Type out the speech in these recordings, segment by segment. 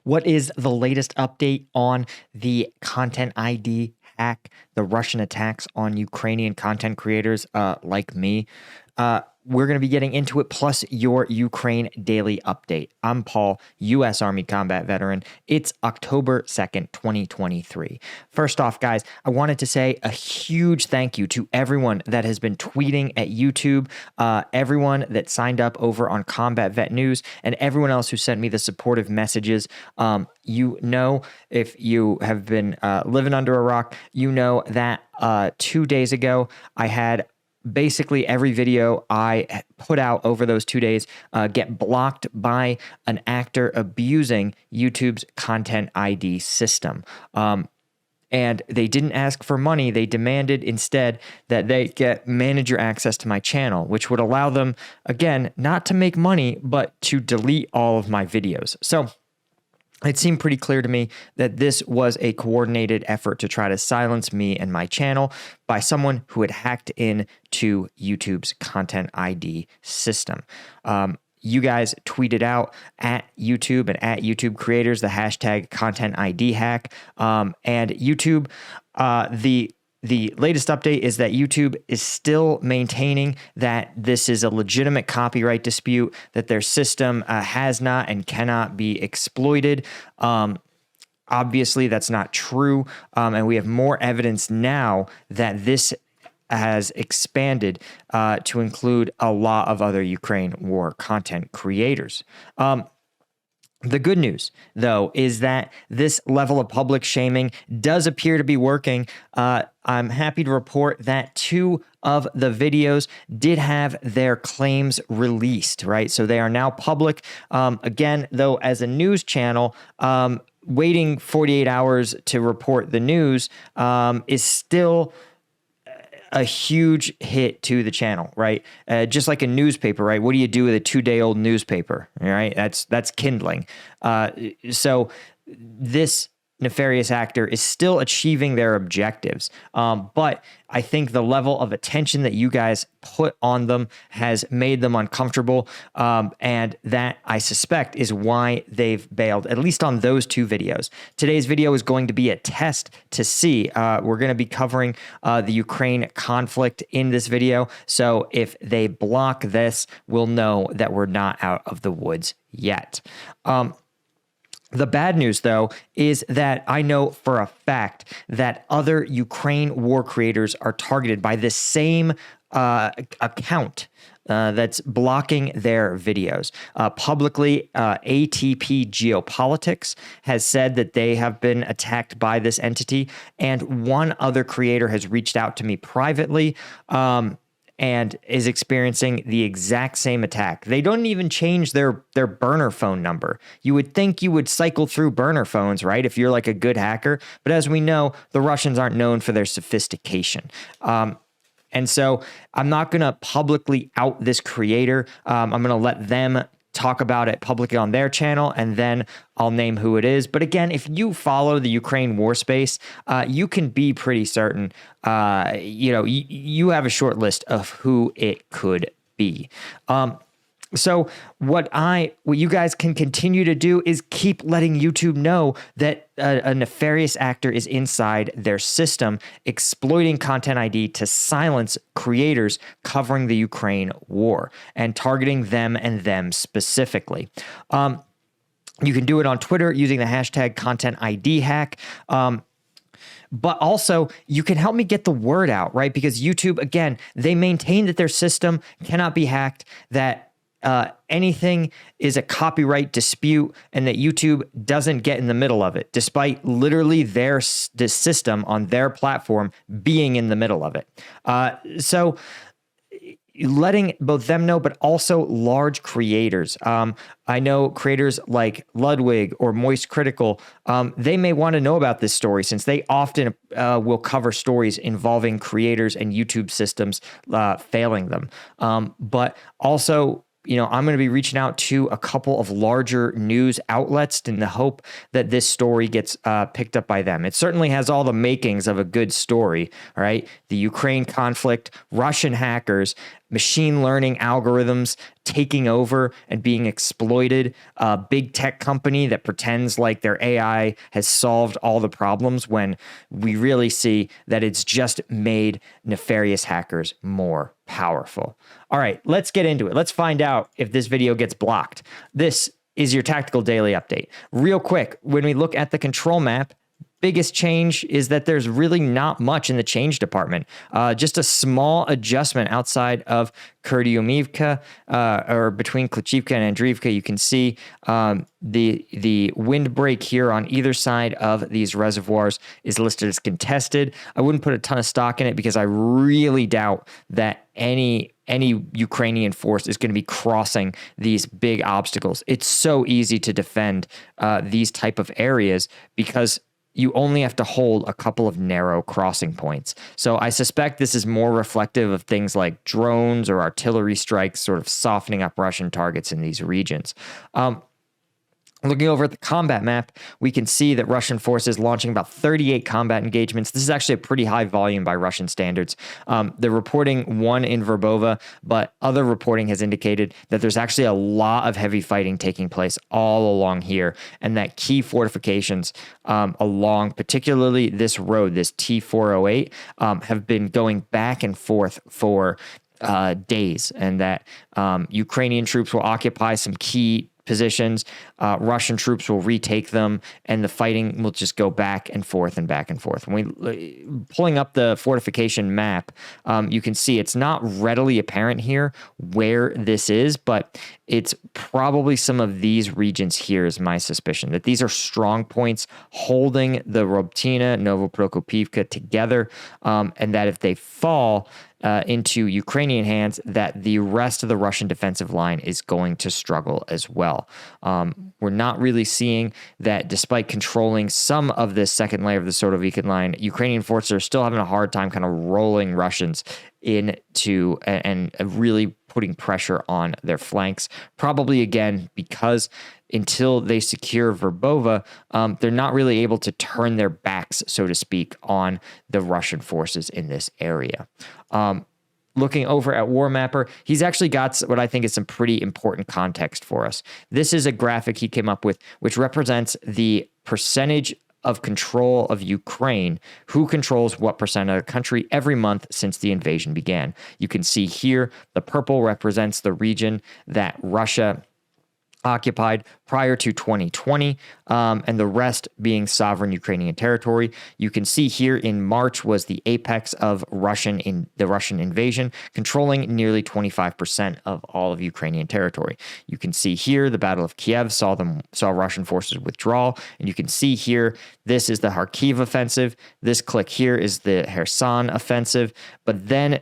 What is the latest update on the Content ID hack, the Russian attacks on Ukrainian content creators like me? We're going to be getting into it, plus your Ukraine daily update. I'm Paul, U.S. Army combat veteran. It's October 2nd, 2023. First off, guys, I wanted to say a huge thank you to everyone that has been tweeting at YouTube, everyone that signed up over on Combat Vet News, and everyone else who sent me the supportive messages. You know, if you have been living under a rock, you know that 2 days ago, I had basically every video I put out over those 2 days get blocked by an actor abusing YouTube's Content ID system. And they didn't ask for money. They demanded instead that they get manager access to my channel, which would allow them, again, not to make money, but to delete all of my videos. So it seemed pretty clear to me that this was a coordinated effort to try to silence me and my channel by someone who had hacked into YouTube's Content ID system. You guys tweeted out at YouTube and at YouTube creators the hashtag Content ID hack. And YouTube, the latest update is that YouTube is still maintaining that this is a legitimate copyright dispute, that their system has not and cannot be exploited. Obviously, that's not true. And we have more evidence now that this has expanded to include a lot of other Ukraine war content creators. The good news, though, is that this level of public shaming does appear to be working. I'm happy to report that 2 of the videos did have their claims released, right? So they are now public. Again, though, as a news channel, waiting 48 hours to report the news is still a huge hit to the channel, right? Just like a newspaper, right? What do you do with a 2-day-old newspaper, right? That's kindling. So this nefarious actor is still achieving their objectives. But I think the level of attention that you guys put on them has made them uncomfortable. And that, I suspect, is why they've bailed, at least on those 2 videos. Today's video is going to be a test to see. We're going to be covering the Ukraine conflict in this video. So if they block this, we'll know that we're not out of the woods yet. The bad news, though, is that I know for a fact that other Ukraine war creators are targeted by this same account that's blocking their videos. Publicly, ATP Geopolitics has said that they have been attacked by this entity, and one other creator has reached out to me privately and is experiencing the exact same attack. They don't even change their burner phone number. You would think you would cycle through burner phones, right, if you're like a good hacker. But as we know, the Russians aren't known for their sophistication. And so I'm not going to publicly out this creator. I'm going to let them talk about it publicly on their channel, and then I'll name who it is. But again, if you follow the Ukraine war space, you can be pretty certain, you have a short list of who it could be. So what you guys can continue to do is keep letting YouTube know that a nefarious actor is inside their system, exploiting Content ID to silence creators covering the Ukraine war and targeting them and them specifically. You can do it on Twitter using the hashtag Content ID hack. But also, you can help me get the word out, right? Because YouTube, again, they maintain that their system cannot be hacked, that anything is a copyright dispute, and that YouTube doesn't get in the middle of it, despite literally the system on their platform being in the middle of it. So letting both them know, but also large creators. I know creators like Ludwig or Moist Critical, they may want to know about this story, since they often will cover stories involving creators and YouTube systems failing them. But also, I'm going to be reaching out to a couple of larger news outlets in the hope that this story gets picked up by them. It certainly has all the makings of a good story, right? The Ukraine conflict, Russian hackers, machine learning algorithms taking over and being exploited, a big tech company that pretends like their AI has solved all the problems when we really see that it's just made nefarious hackers more powerful. All right, let's get into it. Let's find out if this video gets blocked. This is your tactical daily update. Real quick, when we look at the control map, biggest change is that there's really not much in the change department. Just a small adjustment outside of Kurdyumivka, or between Klachivka and Andriivka. You can see the windbreak here on either side of these reservoirs is listed as contested. I wouldn't put a ton of stock in it because I really doubt that any Ukrainian force is going to be crossing these big obstacles. It's so easy to defend these type of areas because you only have to hold a couple of narrow crossing points. So I suspect this is more reflective of things like drones or artillery strikes sort of softening up Russian targets in these regions. Looking over at the combat map, we can see that Russian forces launching about 38 combat engagements. This is actually a pretty high volume by Russian standards. They're reporting one in Verbova, but other reporting has indicated that there's actually a lot of heavy fighting taking place all along here, and that key fortifications along particularly this road, this T408, have been going back and forth for days, and that Ukrainian troops will occupy some key positions, Russian troops will retake them, and the fighting will just go back and forth and back and forth. When we pulling up the fortification map, you can see it's not readily apparent here where this is, but it's probably some of these regions here is my suspicion, that these are strong points holding the Robtina, Novoprokopivka together, and that if they fall into Ukrainian hands, that the rest of the Russian defensive line is going to struggle as well. We're not really seeing that despite controlling some of this second layer of the Sotovikin line, Ukrainian forces are still having a hard time kind of rolling Russians into and really putting pressure on their flanks. Probably again, because until they secure Verbova, they're not really able to turn their backs, so to speak, on the Russian forces in this area. Looking over at War Mapper, he's actually got what I think is some pretty important context for us. This is a graphic he came up with, which represents the percentage of control of Ukraine, who controls what percent of the country every month since the invasion began. You can see here, the purple represents the region that Russia occupied prior to 2020, and the rest being sovereign Ukrainian territory. You can see here in March was the apex of the Russian invasion, controlling nearly 25% of all of Ukrainian territory. You can see here the Battle of Kiev saw Russian forces withdraw, and you can see here this is the Kharkiv offensive. This click here is the Kherson offensive, but then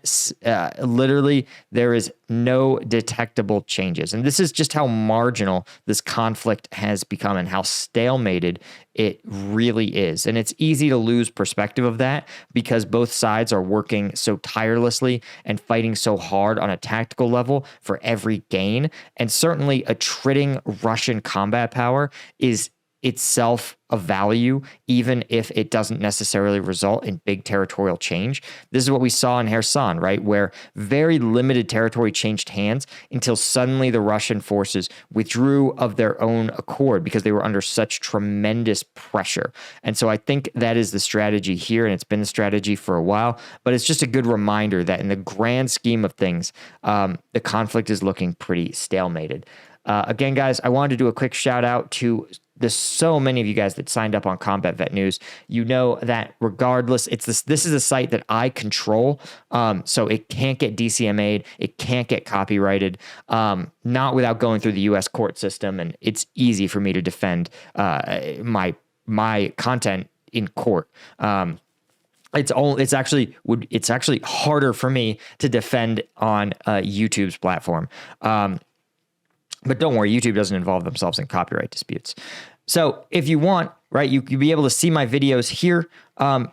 literally there is no detectable changes, and this is just how marginal this conflict has become and how stalemated it really is. And it's easy to lose perspective of that because both sides are working so tirelessly and fighting so hard on a tactical level for every gain. And certainly attriting Russian combat power is itself a value, even if it doesn't necessarily result in big territorial change. This is what we saw in Kherson, right? Where very limited territory changed hands until suddenly the Russian forces withdrew of their own accord because they were under such tremendous pressure. And so I think that is the strategy here, and it's been the strategy for a while, but it's just a good reminder that in the grand scheme of things, the conflict is looking pretty stalemated. Again, guys, I wanted to do a quick shout out to there's so many of you guys that signed up on Combat Vet News. You know that regardless, this is a site that I control, so it can't get DCMA'd, it can't get copyrighted, not without going through the U.S. court system, and it's easy for me to defend my content in court. It's actually harder for me to defend on YouTube's platform. But don't worry, YouTube doesn't involve themselves in copyright disputes. So if you want, right, you'll be able to see my videos here.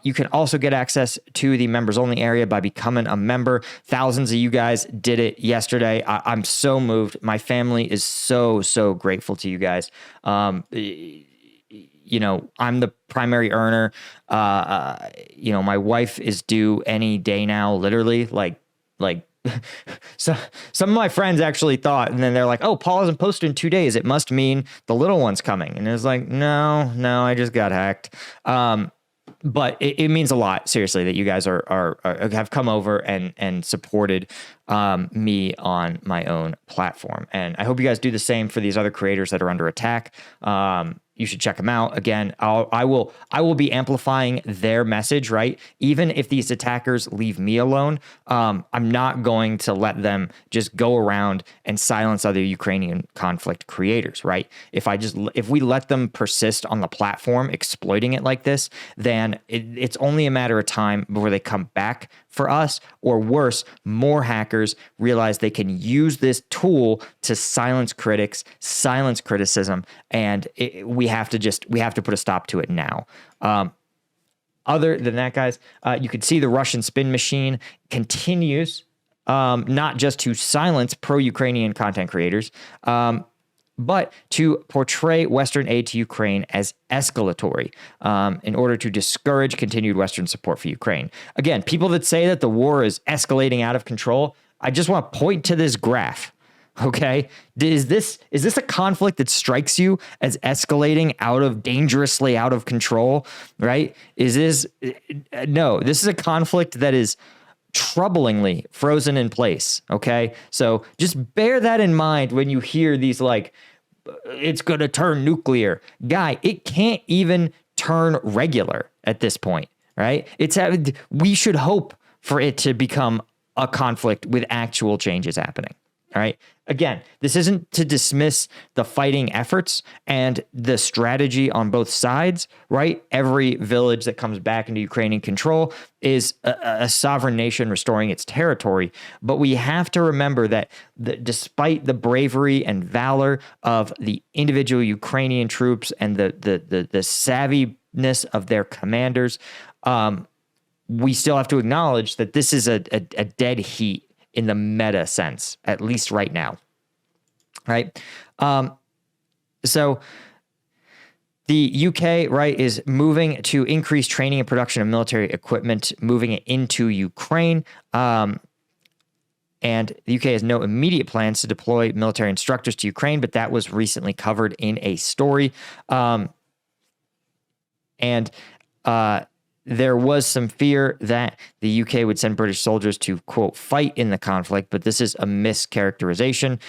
You can also get access to the members only area by becoming a member. Thousands of you guys did it yesterday. I'm so moved. My family is so grateful to you guys. You know, I'm the primary earner. You know, my wife is due any day now, literally like so some of my friends actually thought, and then they're like, oh, Paul hasn't posted in 2 days. It must mean the little one's coming. And it was like, no, I just got hacked. But it means a lot, seriously, that you guys have come over and supported me on my own platform. And I hope you guys do the same for these other creators that are under attack. You should check them out. Again, I will be amplifying their message, right? Even if these attackers leave me alone, I'm not going to let them just go around and silence other Ukrainian conflict creators, right? If we let them persist on the platform exploiting it like this, then it's only a matter of time before they come back for us, or worse, more hackers realize they can use this tool to silence critics, silence criticism, and we have to put a stop to it now. Other than that, guys, you can see the Russian spin machine continues not just to silence pro-Ukrainian content creators, but to portray Western aid to Ukraine as escalatory in order to discourage continued Western support for Ukraine. Again, people that say that the war is escalating out of control, I just want to point to this graph. Okay, is this a conflict that strikes you as escalating dangerously out of control? Right? No, this is a conflict that is troublingly frozen in place. Okay, so just bear that in mind when you hear these like, it's going to turn nuclear. Guy, it can't even turn regular at this point, right? We should hope for it to become a conflict with actual changes happening. All right. Again, this isn't to dismiss the fighting efforts and the strategy on both sides, right? Every village that comes back into Ukrainian control is a sovereign nation restoring its territory. But we have to remember that despite the bravery and valor of the individual Ukrainian troops and the savviness of their commanders, we still have to acknowledge that this is a dead heat in the meta sense, at least right now, right? So the UK, right, is moving to increase training and production of military equipment, moving it into Ukraine. And the UK has no immediate plans to deploy military instructors to Ukraine, but that was recently covered in a story. There was some fear that the UK would send British soldiers to, quote, fight in the conflict, but this is a mischaracterization.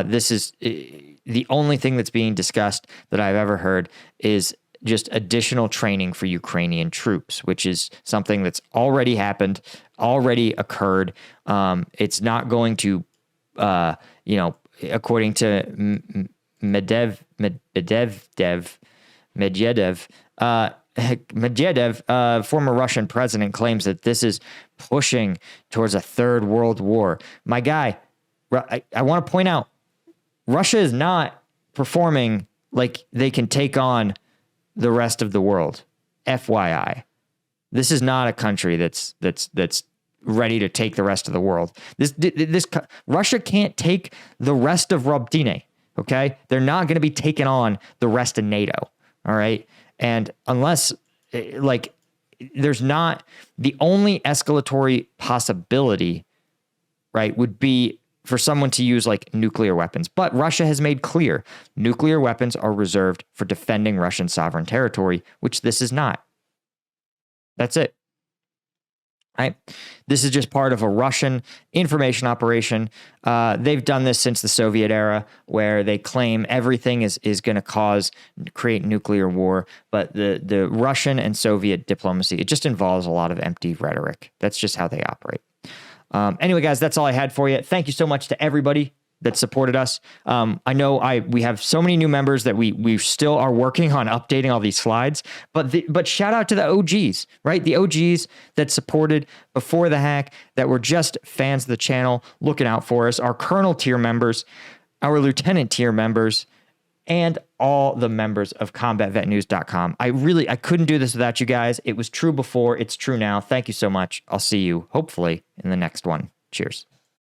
This is the only thing that's being discussed that I've ever heard is just additional training for Ukrainian troops, which is something that's already happened, already occurred. It's not going to, according to Medvedev, former Russian president, claims that this is pushing towards a third world war. My guy, I want to point out, Russia is not performing like they can take on the rest of the world. FYI, this is not a country that's ready to take the rest of the world. Russia can't take the rest of Robotine. Okay, they're not going to be taking on the rest of NATO. All right. And unless, there's not, the only escalatory possibility, right, would be for someone to use nuclear weapons. But Russia has made clear nuclear weapons are reserved for defending Russian sovereign territory, which this is not. That's it. Right? This is just part of a Russian information operation. They've done this since the Soviet era, where they claim everything is going to create nuclear war. But the Russian and Soviet diplomacy, it just involves a lot of empty rhetoric. That's just how they operate. Anyway, guys, that's all I had for you. Thank you so much to everybody that supported us. I know we have so many new members that we still are working on updating all these slides, but shout out to the OGs, right? The OGs that supported before the hack, that were just fans of the channel, looking out for us, our Colonel tier members, our Lieutenant tier members, and all the members of combatvetnews.com. I couldn't do this without you guys. It was true before, it's true now. Thank you so much. I'll see you hopefully in the next one. Cheers.